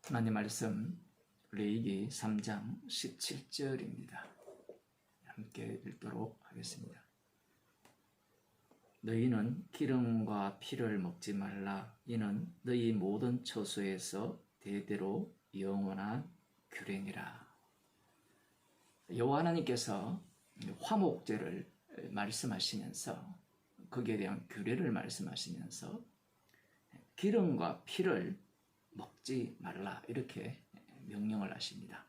하나님 말씀 레위기 3장 17절입니다. 함께 읽도록 하겠습니다. 너희는 기름과 피를 먹지 말라. 이는 너희 모든 처소에서 대대로 영원한 규례니라. 여호와 하나님께서 화목제를 말씀하시면서 거기에 대한 규례를 말씀하시면서 기름과 피를 먹지 말라 이렇게 명령을 하십니다.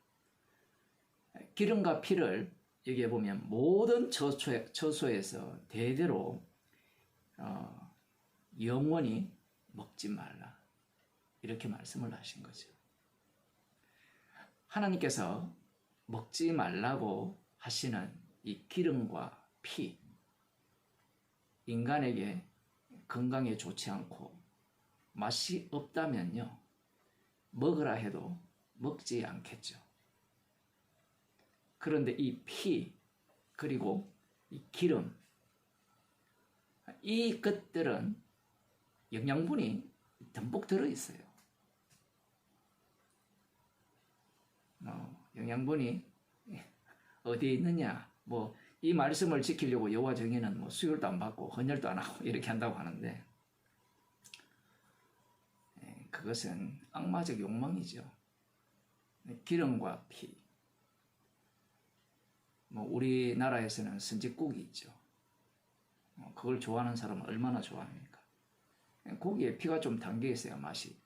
기름과 피를 여기에 보면 모든 처소에서 대대로 영원히 먹지 말라 이렇게 말씀을 하신 거죠. 하나님께서 먹지 말라고 하시는 이 기름과 피, 인간에게 건강에 좋지 않고 맛이 없다면요, 먹으라 해도 먹지 않겠죠. 그런데 이 피, 그리고 이 기름, 이 것들은 영양분이 듬뿍 들어있어요. 영양분이 어디에 있느냐, 이 말씀을 지키려고 여호와 정의는 수혈도 안 받고 헌혈도 안 하고 이렇게 한다고 하는데, 그것은 악마적 욕망이죠. 기름과 피. 우리나라에서는 선짓국이 있죠. 그걸 좋아하는 사람은 얼마나 좋아합니까? 고기에 피가 좀 담겨 있어야 맛이.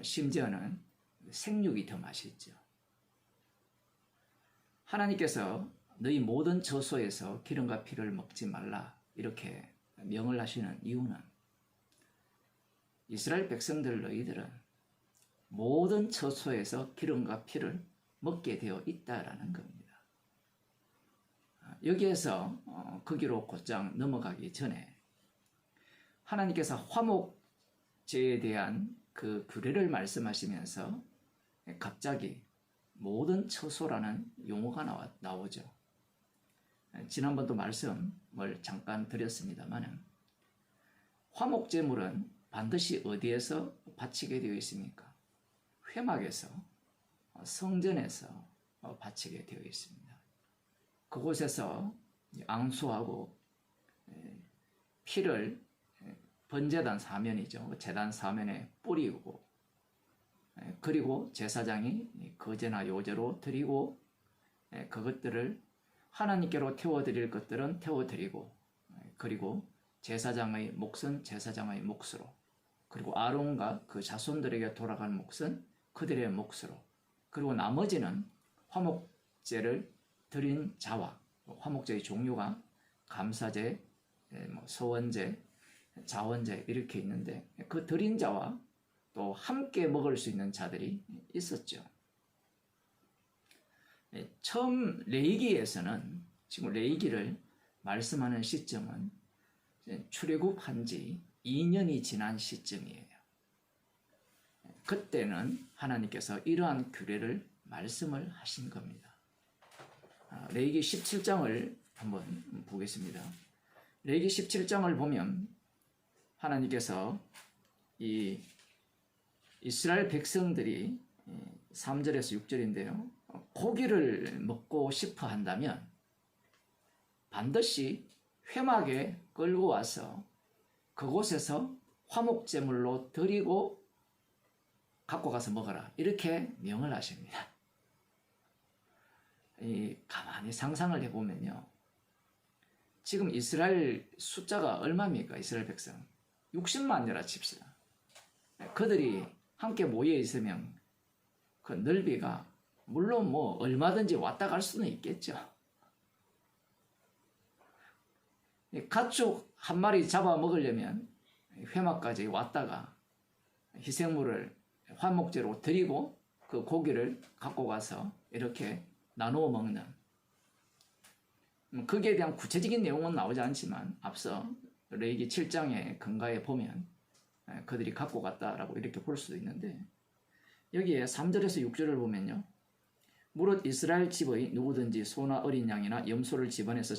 심지어는 생육이 더 맛있죠. 하나님께서 너희 모든 처소에서 기름과 피를 먹지 말라 이렇게 명을 하시는 이유는 이스라엘 백성들 너희들은 모든 처소에서 기름과 피를 먹게 되어 있다라는 겁니다. 여기에서 거기로 곧장 넘어가기 전에 하나님께서 화목제에 대한 그 규례를 말씀하시면서 갑자기 모든 처소라는 용어가 나오죠. 지난번도 말씀을 잠깐 드렸습니다만 화목제물은 반드시 어디에서 바치게 되어 있습니까? 회막에서, 성전에서 바치게 되어 있습니다. 그곳에서 앙수하고 피를 번제단 사면이죠. 제단 사면에 뿌리고, 그리고 제사장이 거제나 요제로 드리고, 그것들을 하나님께로 태워드릴 것들은 태워드리고, 그리고 제사장의 몫은 제사장의 몫으로, 그리고 아론과 그 자손들에게 돌아갈 몫은 그들의 몫으로, 그리고 나머지는 화목제를 드린 자와, 화목제의 종류가 감사제, 서원제, 자원제 이렇게 있는데 그 드린 자와 또 함께 먹을 수 있는 자들이 있었죠. 처음 레위기에서는, 지금 레위기를 말씀하는 시점은 출애굽한 지 2년이 지난 시점이에요. 그때는 하나님께서 이러한 규례를 말씀을 하신 겁니다. 레위기 17장을 한번 보겠습니다. 레위기 17장을 보면 하나님께서 이 이스라엘 백성들이 3절에서 6절인데요. 고기를 먹고 싶어 한다면 반드시 회막에 끌고 와서 그곳에서 화목제물로 드리고 갖고 가서 먹어라 이렇게 명을 하십니다. 가만히 상상을 해보면요, 지금 이스라엘 숫자가 얼마입니까? 이스라엘 백성 60만이라 칩시다. 그들이 함께 모여 있으면 그 넓이가 물론 얼마든지 왔다 갈 수는 있겠죠. 가축 한 마리 잡아 먹으려면 회막까지 왔다가 희생물을 화목제로 드리고 그 고기를 갖고 가서 이렇게 나누어 먹는, 거기에 대한 구체적인 내용은 나오지 않지만 앞서 레위기 7장의 근가에 보면 그들이 갖고 갔다라고 이렇게 볼 수도 있는데, 여기에 3절에서 6절을 보면요, 무릇 이스라엘 집의 누구든지 소나 어린 양이나 염소를 집안에서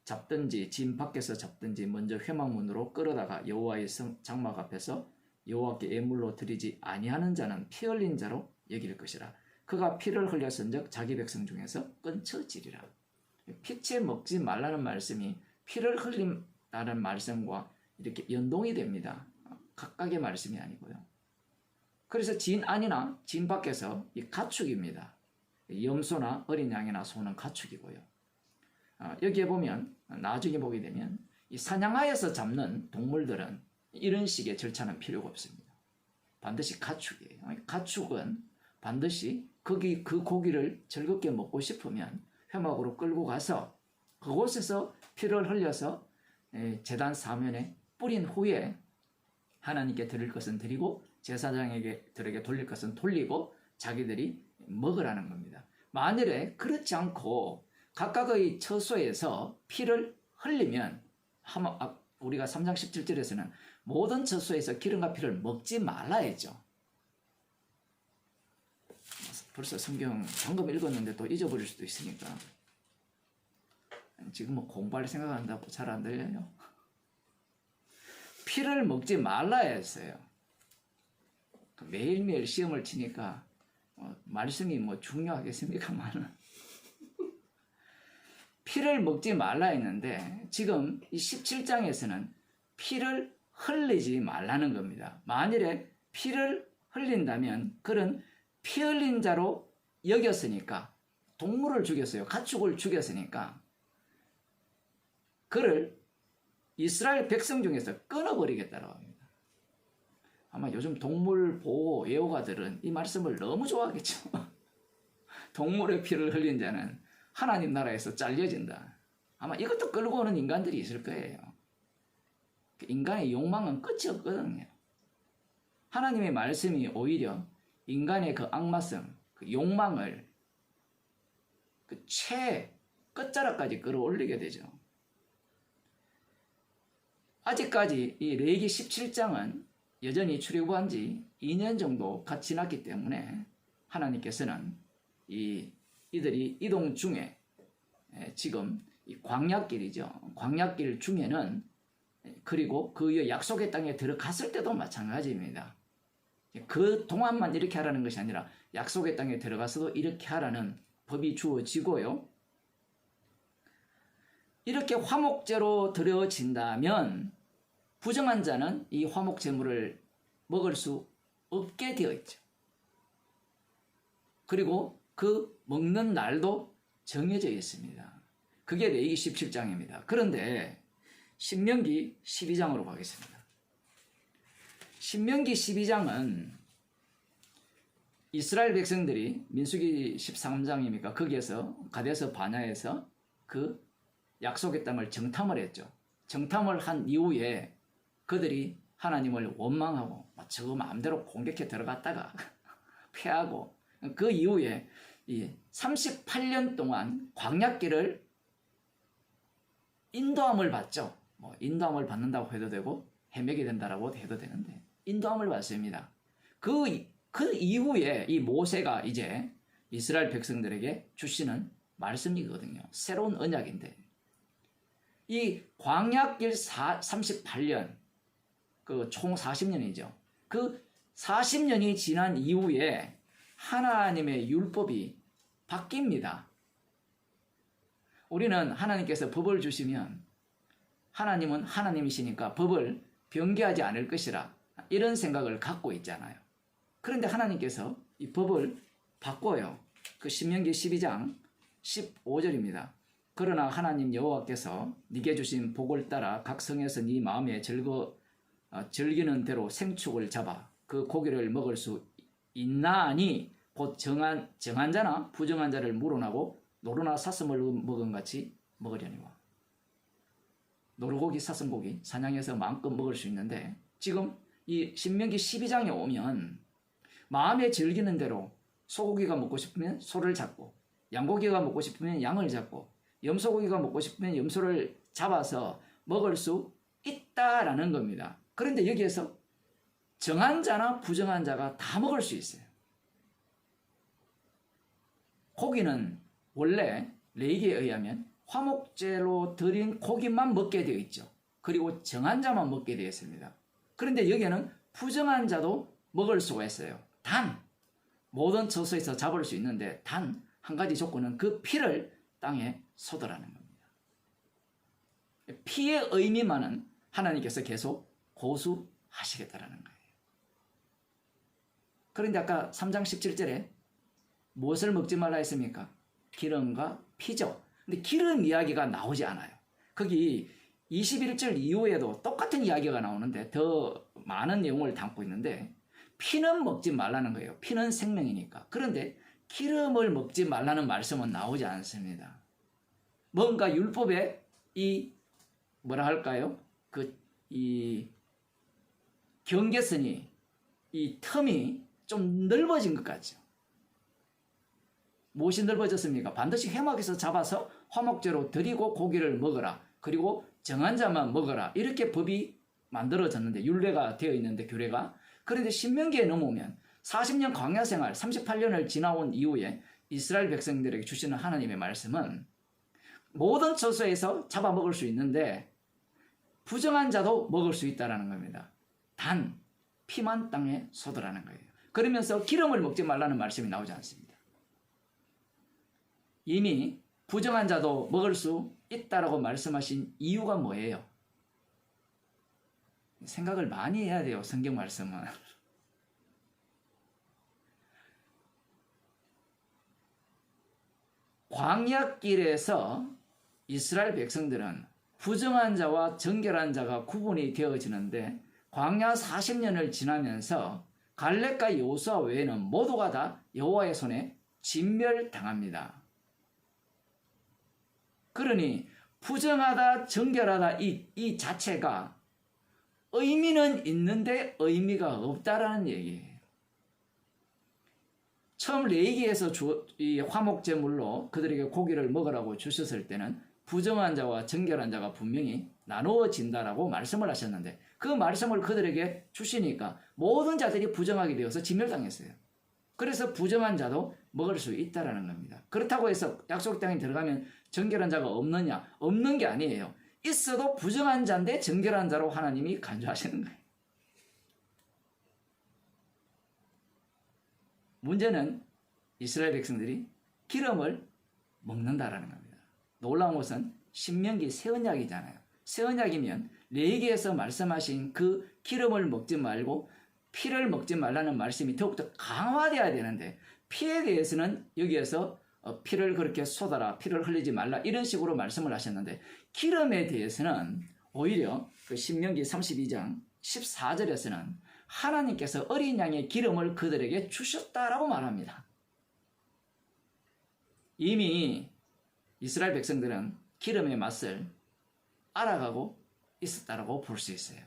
잡든지 진 밖에서 잡든지 먼저 회막문으로 끌어다가 여호와의 장막 앞에서 여호와께 예물로 드리지 아니하는 자는 피 흘린 자로 여길 것이라. 그가 피를 흘렸은즉 자기 백성 중에서 끊쳐지리라. 피채 먹지 말라는 말씀이 피를 흘린다는 말씀과 이렇게 연동이 됩니다. 각각의 말씀이 아니고요. 그래서 진 안이나 진 밖에서 이 가축입니다. 염소나 어린 양이나 소는 가축이고요. 여기에 보면 나중에 보게 되면 이 사냥하여서 잡는 동물들은 이런 식의 절차는 필요가 없습니다. 반드시 가축이에요. 가축은 반드시 그 고기를 즐겁게 먹고 싶으면 회막으로 끌고 가서 그곳에서 피를 흘려서 제단 사면에 뿌린 후에 하나님께 드릴 것은 드리고 제사장에게 돌릴 것은 돌리고 자기들이 먹으라는 겁니다. 만일에 그렇지 않고 각각의 처소에서 피를 흘리면 우리가 3장 17절에서는 모든 처소에서 기름과 피를 먹지 말라 했죠. 벌써 성경 방금 읽었는데 또 잊어버릴 수도 있으니까 지금 뭐 공부할 생각한다고 잘 안 들려요. 피를 먹지 말라 했어요. 매일매일 시험을 치니까 말씀이 뭐 중요하겠습니까만은 피를 먹지 말라 했는데 지금 이 17장에서는 피를 흘리지 말라는 겁니다. 만일에 피를 흘린다면 그런 피 흘린 자로 여겼으니까 동물을 죽였어요. 가축을 죽였으니까 그를 이스라엘 백성 중에서 끊어버리겠다고 합니다. 아마 요즘 동물 보호 애호가들은 이 말씀을 너무 좋아하겠죠. 동물의 피를 흘린 자는 하나님 나라에서 잘려진다. 아마 이것도 끌고 오는 인간들이 있을 거예요. 인간의 욕망은 끝이 없거든요. 하나님의 말씀이 오히려 인간의 그 악마성, 그 욕망을 그 끝자락까지 끌어올리게 되죠. 아직까지 이 레위기 17장은 여전히 출애굽한 지 2년 정도 갓 지났기 때문에 하나님께서는 이들이 이동 중에 지금 이 광야길이죠. 광야길 중에는 그리고 그 약속의 땅에 들어갔을 때도 마찬가지입니다. 그 동안만 이렇게 하라는 것이 아니라 약속의 땅에 들어가서도 이렇게 하라는 법이 주어지고요. 이렇게 화목제로 드려진다면 부정한 자는 이 화목 제물을 먹을 수 없게 되어 있죠. 그리고 그 먹는 날도 정해져 있습니다. 그게 레위기 17장입니다. 그런데 신명기 12장으로 가겠습니다. 신명기 12장은 이스라엘 백성들이 민수기 13장이니까 거기에서 가데스 바냐에서 그 약속의 땅을 정탐을 했죠. 정탐을 한 이후에 그들이 하나님을 원망하고 저 마음대로 공격해 들어갔다가 패하고 그 이후에 38년 동안 광야길을 인도함을 받죠. 인도함을 받는다고 해도 되고 헤매게 된다라고 해도 되는데 인도함을 받습니다. 그 이후에 이 모세가 이제 이스라엘 백성들에게 주시는 말씀이거든요. 새로운 언약인데 이 광야길 38년 그 총 40년이죠. 그 40년이 지난 이후에 하나님의 율법이 바뀝니다. 우리는 하나님께서 법을 주시면 하나님은 하나님이시니까 법을 변개하지 않을 것이라 이런 생각을 갖고 있잖아요. 그런데 하나님께서 이 법을 바꿔요. 그 신명기 12장 15절입니다. 그러나 하나님 여호와께서 네게 주신 복을 따라 각 성에서 네 마음에 즐기는 대로 생축을 잡아 그 고기를 먹을 수 있나니 곧 정한 자나 부정한 자를 물어나고 노루나 사슴을 먹은 같이 먹으려니와. 노루고기, 사슴고기 사냥해서 마음껏 먹을 수 있는데 지금 이 신명기 12장에 오면 마음에 즐기는 대로 소고기가 먹고 싶으면 소를 잡고 양고기가 먹고 싶으면 양을 잡고 염소고기가 먹고 싶으면 염소를 잡아서 먹을 수 있다라는 겁니다. 그런데 여기에서 정한 자나 부정한 자가 다 먹을 수 있어요. 고기는 원래 레위기에 의하면 화목제로 드린 고기만 먹게 되어 있죠. 그리고 정한 자만 먹게 되어 있습니다. 그런데 여기에는 부정한 자도 먹을 수가 있어요. 단 모든 처소에서 잡을 수 있는데 단 한 가지 조건은 그 피를 땅에 쏟으라는 겁니다. 피의 의미만은 하나님께서 계속 고수하시겠다라는 거예요. 그런데 아까 3장 17절에 무엇을 먹지 말라 했습니까? 기름과 피죠. 근데 기름 이야기가 나오지 않아요. 거기 21절 이후에도 똑같은 이야기가 나오는데 더 많은 내용을 담고 있는데 피는 먹지 말라는 거예요. 피는 생명이니까. 그런데 기름을 먹지 말라는 말씀은 나오지 않습니다. 뭔가 율법에 이 뭐라 할까요? 이 경계선이 이 텀이 좀 넓어진 것 같죠. 무엇이 넓어졌습니까? 반드시 회막에서 잡아서 화목제로 드리고 고기를 먹어라. 그리고 정한 자만 먹어라. 이렇게 법이 만들어졌는데 율례가 되어 있는데 규례가. 그런데 신명기에 넘어오면 40년 광야 생활 38년을 지나온 이후에 이스라엘 백성들에게 주시는 하나님의 말씀은 모든 처소에서 잡아먹을 수 있는데 부정한 자도 먹을 수 있다는 겁니다. 단 피만 땅에 쏟으라는 거예요. 그러면서 기름을 먹지 말라는 말씀이 나오지 않습니다. 이미 부정한 자도 먹을 수 있다라고 말씀하신 이유가 뭐예요? 생각을 많이 해야 돼요. 성경 말씀은. 광야길에서 이스라엘 백성들은 부정한 자와 정결한 자가 구분이 되어지는데 광야 40년을 지나면서 갈렙과 여호수아 외에는 모두가 다 여호와의 손에 진멸당합니다. 그러니 부정하다 정결하다 이 자체가 의미는 있는데 의미가 없다라는 얘기예요. 처음 레위기에서 이 화목제물로 그들에게 고기를 먹으라고 주셨을 때는 부정한 자와 정결한 자가 분명히 나누어진다라고 말씀을 하셨는데 그 말씀을 그들에게 주시니까 모든 자들이 부정하게 되어서 진멸당했어요. 그래서 부정한 자도 먹을 수 있다라는 겁니다. 그렇다고 해서 약속 땅에 들어가면 정결한 자가 없느냐? 없는 게 아니에요. 있어도 부정한 자인데 정결한 자로 하나님이 간주하시는 거예요. 문제는 이스라엘 백성들이 기름을 먹는다라는 겁니다. 놀라운 것은 신명기 새언약이잖아요. 새언약이면 레위기에서 말씀하신 그 기름을 먹지 말고 피를 먹지 말라는 말씀이 더욱더 강화되어야 되는데 피에 대해서는 여기에서 피를 그렇게 쏟아라, 피를 흘리지 말라 이런 식으로 말씀을 하셨는데 기름에 대해서는 오히려 그 신명기 32장 14절에서는 하나님께서 어린 양의 기름을 그들에게 주셨다라고 말합니다. 이미 이스라엘 백성들은 기름의 맛을 알아가고 있었다라고 볼 수 있어요.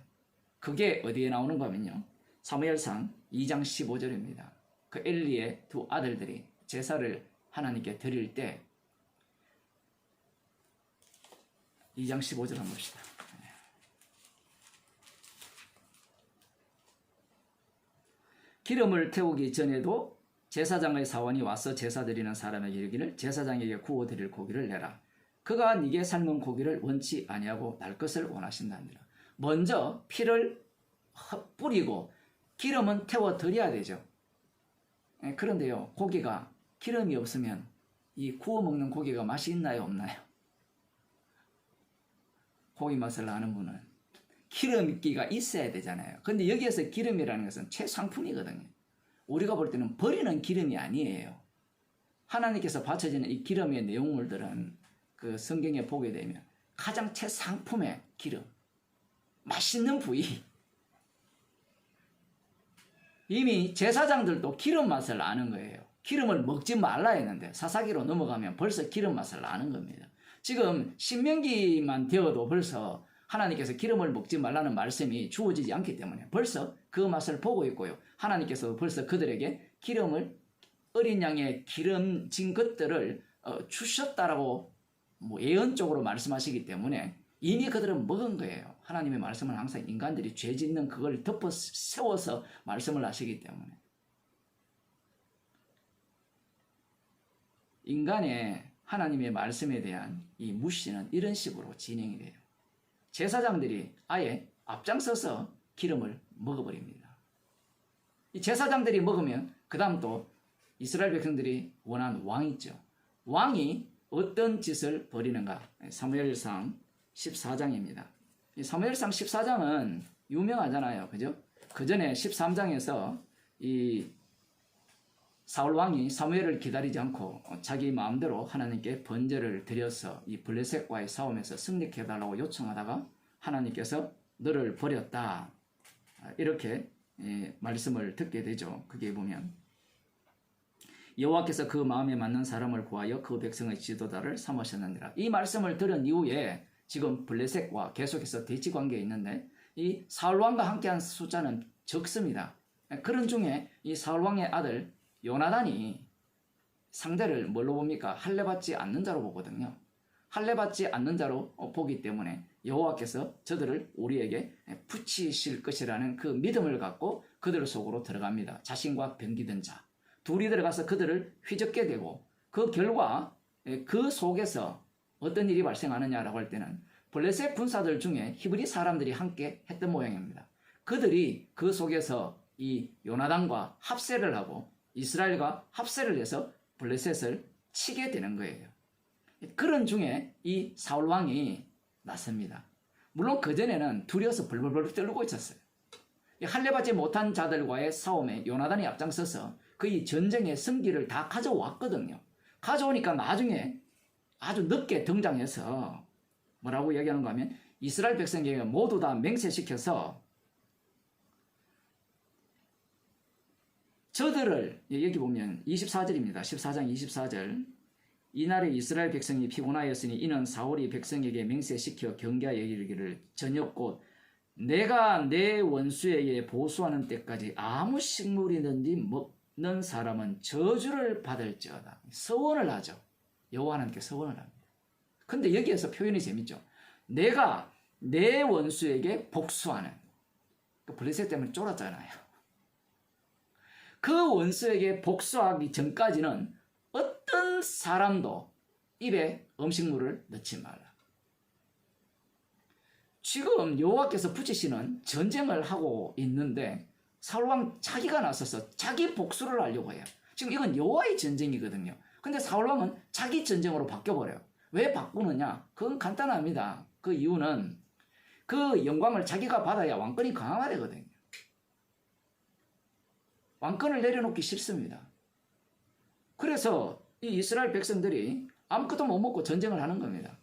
그게 어디에 나오는가 하면요. 사무엘상 2장 15절입니다. 그 엘리의 두 아들들이 제사를 하나님께 드릴 때 2장 15절 한번 봅시다. 기름을 태우기 전에도 제사장의 사원이 와서 제사 드리는 사람에게 이르기를 제사장에게 구워 드릴 고기를 내라. 그가 네게 삶은 고기를 원치 아니하고 날 것을 원하신다니라. 먼저 피를 뿌리고 기름은 태워 드려야 되죠. 그런데요, 고기가 기름이 없으면 이 구워 먹는 고기가 맛이 있나요, 없나요? 고기 맛을 아는 분은 기름기가 있어야 되잖아요. 근데 여기에서 기름이라는 것은 최상품이거든요. 우리가 볼 때는 버리는 기름이 아니에요. 하나님께서 바쳐지는 이 기름의 내용물들은 그 성경에 보게 되면 가장 최상품의 기름, 맛있는 부위. 이미 제사장들도 기름 맛을 아는 거예요. 기름을 먹지 말라 했는데 사사기로 넘어가면 벌써 기름 맛을 아는 겁니다. 지금 신명기만 되어도 벌써 하나님께서 기름을 먹지 말라는 말씀이 주어지지 않기 때문에 벌써 그 맛을 보고 있고요. 하나님께서 벌써 그들에게 기름을 어린 양의 기름진 것들을 주셨다라고 예언적으로 말씀하시기 때문에 이미 그들은 먹은 거예요. 하나님의 말씀은 항상 인간들이 죄 짓는 그걸 덮어 세워서 말씀을 하시기 때문에 인간의 하나님의 말씀에 대한 이 무시는 이런 식으로 진행이 돼요. 제사장들이 아예 앞장서서 기름을 먹어버립니다. 이 제사장들이 먹으면 그 다음 또 이스라엘 백성들이 원하는 왕이 있죠. 왕이 어떤 짓을 벌이는가? 사무엘상 14장입니다. 이 사무엘상 14장은 유명하잖아요. 그죠? 그 전에 13장에서 이 사울 왕이 사무엘을 기다리지 않고 자기 마음대로 하나님께 번제를 드려서 이 블레셋과의 싸움에서 승리케 해달라고 요청하다가 하나님께서 너를 버렸다. 이렇게 말씀을 듣게 되죠. 그게 보면 여호와께서 그 마음에 맞는 사람을 구하여 그 백성의 지도자를 삼으셨느니라. 이 말씀을 들은 이후에 지금 블레셋과 계속해서 대치 관계에 있는데 이 사울 왕과 함께한 숫자는 적습니다. 그런 중에 이 사울 왕의 아들 요나단이 상대를 뭘로 봅니까? 할례받지 않는 자로 보거든요. 할례받지 않는 자로 보기 때문에 여호와께서 저들을 우리에게 붙이실 것이라는 그 믿음을 갖고 그들 속으로 들어갑니다. 자신과 병기든 자 둘이 들어가서 그들을 휘젓게 되고 그 결과 그 속에서 어떤 일이 발생하느냐라고 할 때는 블레셋 군사들 중에 히브리 사람들이 함께 했던 모양입니다. 그들이 그 속에서 이 요나단과 합세를 하고 이스라엘과 합세를 해서 블레셋을 치게 되는 거예요. 그런 중에 이 사울 왕이 났습니다. 물론 그전에는 두려워서 벌벌벌 떨고 있었어요. 할례받지 못한 자들과의 싸움에 요나단이 앞장서서 그 전쟁의 승기를 다 가져왔거든요. 가져오니까 나중에 아주 늦게 등장해서 뭐라고 얘기하는가 하면 이스라엘 백성에게 모두 다 맹세시켜서 저들을 여기 보면 24절입니다. 14장 24절 이날에 이스라엘 백성이 피곤하였으니 이는 사울이 백성에게 맹세시켜 경계하여 이르기를 저녁 곧 내가 내 원수에게 보수하는 때까지 아무 식물이든지 먹는 사람은 저주를 받을지어다. 서원을 하죠. 여호와 하나님께 서원을 합니다. 근데 여기에서 표현이 재밌죠. 내가 내 원수에게 복수하는 블레셋 때문에 쫄았잖아요. 그 원수에게 복수하기 전까지는 어떤 사람도 입에 음식물을 넣지 말라. 지금 여호와께서 붙이시는 전쟁을 하고 있는데 사울왕 자기가 나서서 자기 복수를 하려고 해요. 지금 이건 여호와의 전쟁이거든요. 근데 사울왕은 자기 전쟁으로 바뀌어버려요. 왜 바꾸느냐? 그건 간단합니다. 그 이유는 그 영광을 자기가 받아야 왕권이 강화되거든요. 왕권을 내려놓기 싫습니다. 그래서 이 이스라엘 백성들이 아무것도 못 먹고 전쟁을 하는 겁니다.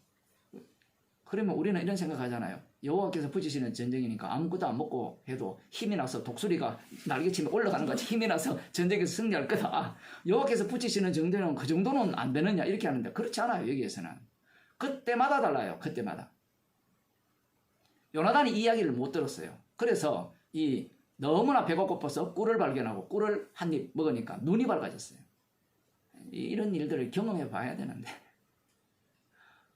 그러면 우리는 이런 생각하잖아요. 여호와께서 붙이시는 전쟁이니까 아무것도 안 먹고 해도 힘이 나서 독수리가 날개치면 올라가는 것같이 힘이 나서 전쟁에서 승리할 거다. 여호와께서 붙이시는 정도는 그 정도는 안 되느냐 이렇게 하는데 그렇지 않아요. 여기에서는. 그때마다 달라요. 그때마다. 요나단이 이 이야기를 못 들었어요. 그래서 이 너무나 배가 고파서 꿀을 발견하고 꿀을 한 입 먹으니까 눈이 밝아졌어요. 이런 일들을 경험해 봐야 되는데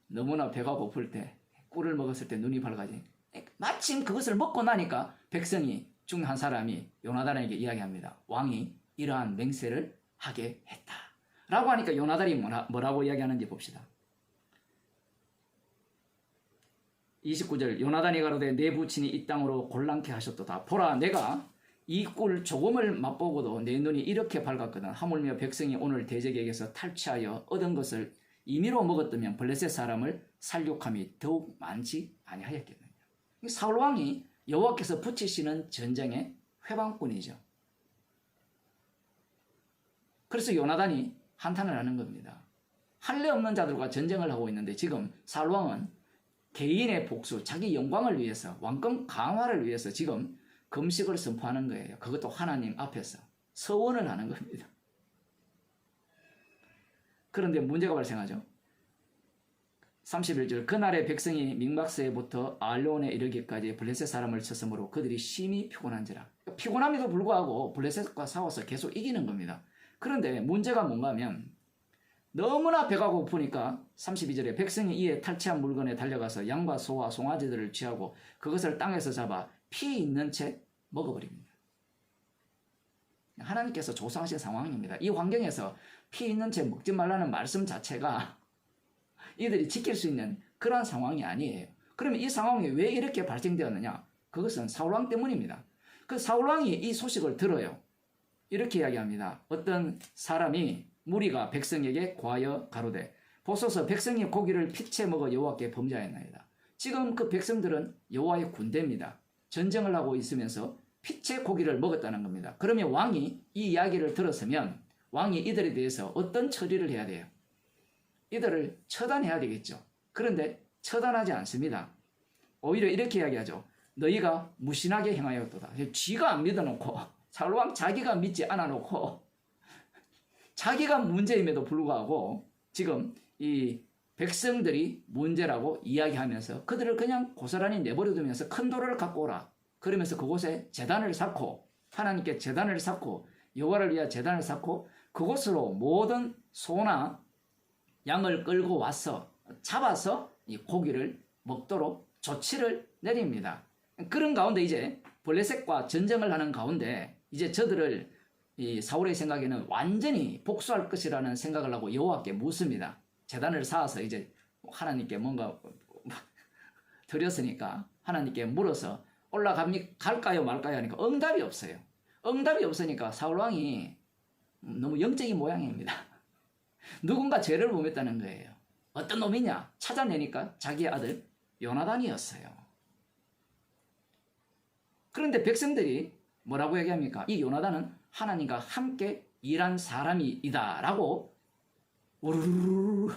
너무나 배가 고플 때 꿀을 먹었을 때 눈이 밝아지. 마침 그것을 먹고 나니까 백성이 중 한 사람이 요나단에게 이야기합니다. 왕이 이러한 맹세를 하게 했다. 라고 하니까 요나단이 뭐라고 이야기하는지 봅시다. 29절 요나단이 가로되 내 부친이 이 땅으로 곤란케 하셨도다. 보라 내가 이 꿀 조금을 맛보고도 내 눈이 이렇게 밝았거든. 하물며 백성이 오늘 대적에게서 탈취하여 얻은 것을 임의로 먹었다면 블레셋 사람을 살육함이 더욱 많지 아니하였겠느냐. 사울 왕이 여호와께서 붙이시는 전쟁의 회방꾼이죠. 그래서 요나단이 한탄을 하는 겁니다. 할례 없는 자들과 전쟁을 하고 있는데 지금 사울 왕은 개인의 복수, 자기 영광을 위해서 왕권 강화를 위해서 지금 금식을 선포하는 거예요. 그것도 하나님 앞에서 서원을 하는 겁니다. 그런데 문제가 발생하죠. 31절 그날의 백성이 믹막스에부터 알론에 이르기까지 블레셋 사람을 쳤으므로 그들이 심히 피곤한지라. 피곤함에도 불구하고 블레셋과 싸워서 계속 이기는 겁니다. 그런데 문제가 뭔가 하면 너무나 배가 고프니까 32절에 백성이 이에 탈취한 물건에 달려가서 양과 소와 송아지들을 취하고 그것을 땅에서 잡아 피 있는 채 먹어버립니다. 하나님께서 조성하신 상황입니다. 이 환경에서 피 있는 채 먹지 말라는 말씀 자체가 이들이 지킬 수 있는 그런 상황이 아니에요. 그러면 이 상황이 왜 이렇게 발생되었느냐? 그것은 사울왕 때문입니다. 그 사울왕이 이 소식을 들어요. 이렇게 이야기합니다. 어떤 사람이 무리가 백성에게 과여 가로되 보소서 백성이 고기를 피채 먹어 여호와께 범죄하였나이다. 지금 그 백성들은 여호와의 군대입니다. 전쟁을 하고 있으면서 피채 고기를 먹었다는 겁니다. 그러면 왕이 이 이야기를 들었으면 왕이 이들에 대해서 어떤 처리를 해야 돼요? 이들을 처단해야 되겠죠. 그런데 처단하지 않습니다. 오히려 이렇게 이야기하죠. 너희가 무신하게 행하였도다. 쥐가 안 믿어놓고 사울왕 자기가 믿지 않아놓고 자기가 문제임에도 불구하고 지금 이 백성들이 문제라고 이야기하면서 그들을 그냥 고스란히 내버려두면서 큰 돌을 갖고 오라. 그러면서 그곳에 제단을 쌓고 하나님께 제단을 쌓고 여호와를 위하여 제단을 쌓고 그곳으로 모든 소나 양을 끌고 와서 잡아서 이 고기를 먹도록 조치를 내립니다. 그런 가운데 이제 블레셋과 전쟁을 하는 가운데 이제 저들을 이 사울의 생각에는 완전히 복수할 것이라는 생각을 하고 여호와께 묻습니다. 제단을 쌓아서 이제 하나님께 뭔가 드렸으니까 하나님께 물어서 갈까요 말까요 하니까 응답이 없어요. 응답이 없으니까 사울왕이 너무 영적인 모양입니다. 누군가 죄를 범했다는 거예요. 어떤 놈이냐 찾아내니까 자기의 아들 요나단이었어요. 그런데 백성들이 뭐라고 얘기합니까? 이 요나단은 하나님과 함께 일한 사람이다 라고 우르르르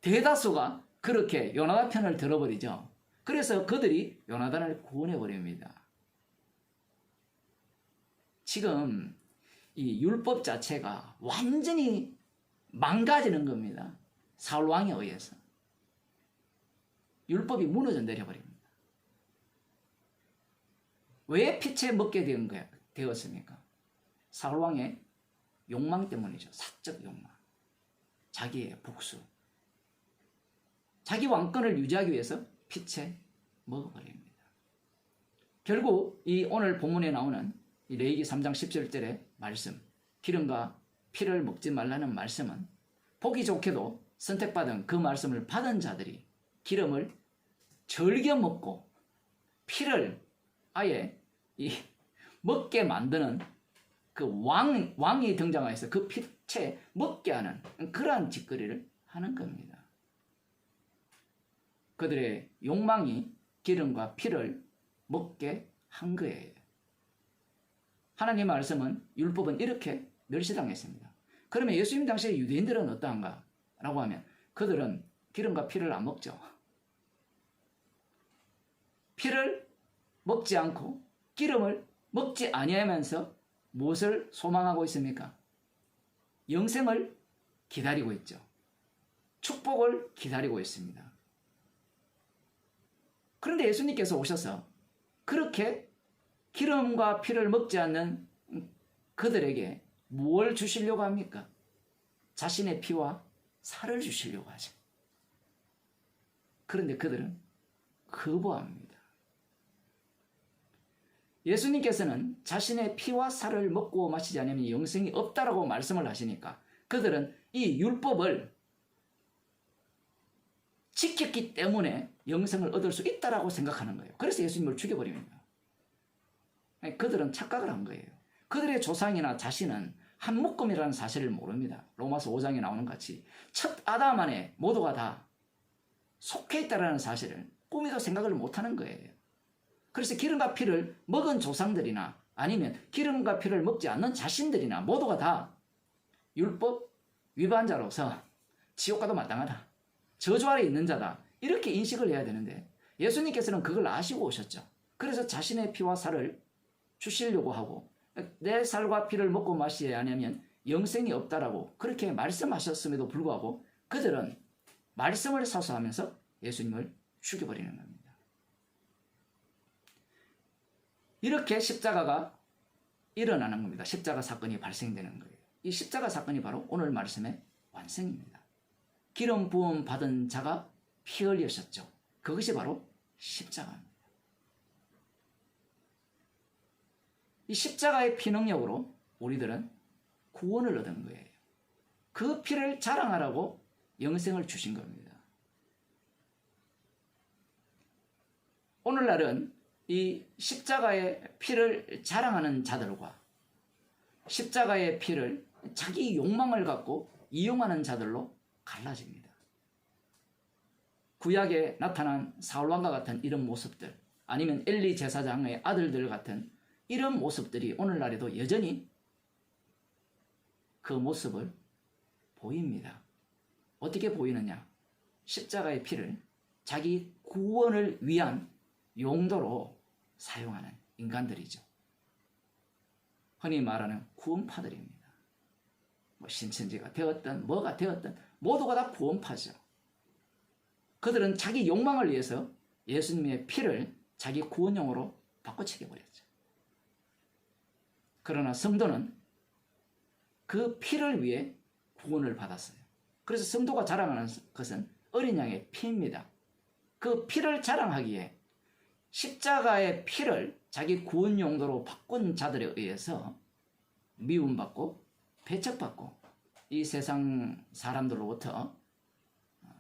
대다수가 그렇게 요나단 편을 들어버리죠. 그래서 그들이 요나단을 구원해버립니다. 지금 이 율법 자체가 완전히 망가지는 겁니다. 사울왕에 의해서. 율법이 무너져 내려버립니다. 왜 피채 먹게 되었습니까? 사울왕의 욕망 때문이죠. 사적 욕망. 자기의 복수. 자기 왕권을 유지하기 위해서 피채 먹어버립니다. 결국 이 오늘 본문에 나오는 이 레위기 3장 17절의 말씀, 기름과 피를 먹지 말라는 말씀은 보기 좋게도 선택받은 그 말씀을 받은 자들이 기름을 즐겨 먹고 피를 아예 먹게 만드는 그 왕이 등장해서 그 피채 먹게 하는 그러한 짓거리를 하는 겁니다. 그들의 욕망이 기름과 피를 먹게 한 거예요. 하나님의 말씀은 율법은 이렇게 멸시당했습니다. 그러면 예수님 당시에 유대인들은 어떠한가? 라고 하면 그들은 기름과 피를 안 먹죠. 피를 먹지 않고 기름을 먹지 아니하면서 무엇을 소망하고 있습니까? 영생을 기다리고 있죠. 축복을 기다리고 있습니다. 그런데 예수님께서 오셔서 그렇게 기름과 피를 먹지 않는 그들에게 무엇을 주시려고 합니까? 자신의 피와 살을 주시려고 하죠. 그런데 그들은 거부합니다. 예수님께서는 자신의 피와 살을 먹고 마시지 않으면 영생이 없다라고 말씀을 하시니까 그들은 이 율법을 지켰기 때문에 영생을 얻을 수 있다라고 생각하는 거예요. 그래서 예수님을 죽여버립니다. 그들은 착각을 한 거예요. 그들의 조상이나 자신은 한 묶음이라는 사실을 모릅니다. 로마서 5장에 나오는 같이 첫 아담 안에 모두가 다 속해 있다는 사실을 꿈에도 생각을 못하는 거예요. 그래서 기름과 피를 먹은 조상들이나 아니면 기름과 피를 먹지 않는 자신들이나 모두가 다 율법 위반자로서 지옥 가도 마땅하다. 저주 아래 있는 자다. 이렇게 인식을 해야 되는데 예수님께서는 그걸 아시고 오셨죠. 그래서 자신의 피와 살을 주시려고 하고 내 살과 피를 먹고 마셔야 하냐면 영생이 없다라고 그렇게 말씀하셨음에도 불구하고 그들은 말씀을 사수하면서 예수님을 죽여버리는 겁니다. 이렇게 십자가가 일어나는 겁니다. 십자가 사건이 발생되는 거예요. 이 십자가 사건이 바로 오늘 말씀의 완성입니다. 기름 부음 받은 자가 피 흘리셨죠. 그것이 바로 십자가입니다. 이 십자가의 피 능력으로 우리들은 구원을 얻은 거예요. 그 피를 자랑하라고 영생을 주신 겁니다. 오늘날은 이 십자가의 피를 자랑하는 자들과 십자가의 피를 자기 욕망을 갖고 이용하는 자들로 갈라집니다. 구약에 나타난 사울왕과 같은 이런 모습들, 아니면 엘리 제사장의 아들들 같은 이런 모습들이 오늘날에도 여전히 그 모습을 보입니다. 어떻게 보이느냐? 십자가의 피를 자기 구원을 위한 용도로 사용하는 인간들이죠. 흔히 말하는 구원파들입니다. 뭐 신천지가 되었든 뭐가 되었든 모두가 다 구원파죠. 그들은 자기 욕망을 위해서 예수님의 피를 자기 구원용으로 바꿔치게 버렸죠. 그러나 성도는 그 피를 위해 구원을 받았어요. 그래서 성도가 자랑하는 것은 어린 양의 피입니다. 그 피를 자랑하기에 십자가의 피를 자기 구원 용도로 바꾼 자들에 의해서 미움받고 배척받고 이 세상 사람들로부터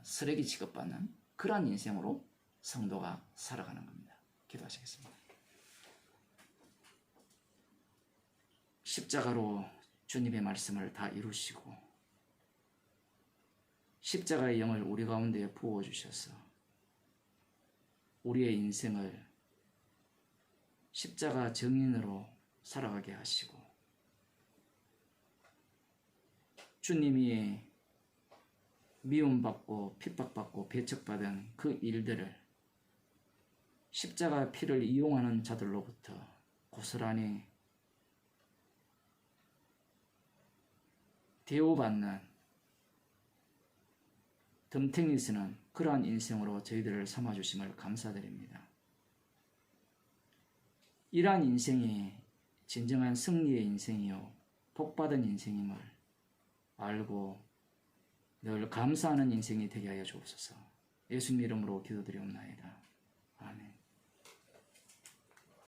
쓰레기 취급받는 그러한 인생으로 성도가 살아가는 겁니다. 기도하시겠습니다. 십자가로 주님의 말씀을 다 이루시고 십자가의 영을 우리 가운데 부어주셔서 우리의 인생을 십자가 증인으로 살아가게 하시고 주님이 미움받고 핍박받고 배척받은 그 일들을 십자가 피를 이용하는 자들로부터 고스란히 대우받는 덤탱이 쓰는 그러한 인생으로 저희들을 삼아주심을 감사드립니다. 이러한 인생이 진정한 승리의 인생이요 복받은 인생임을 알고 늘 감사하는 인생이 되게 하여 주옵소서. 예수님 이름으로 기도드리옵나이다.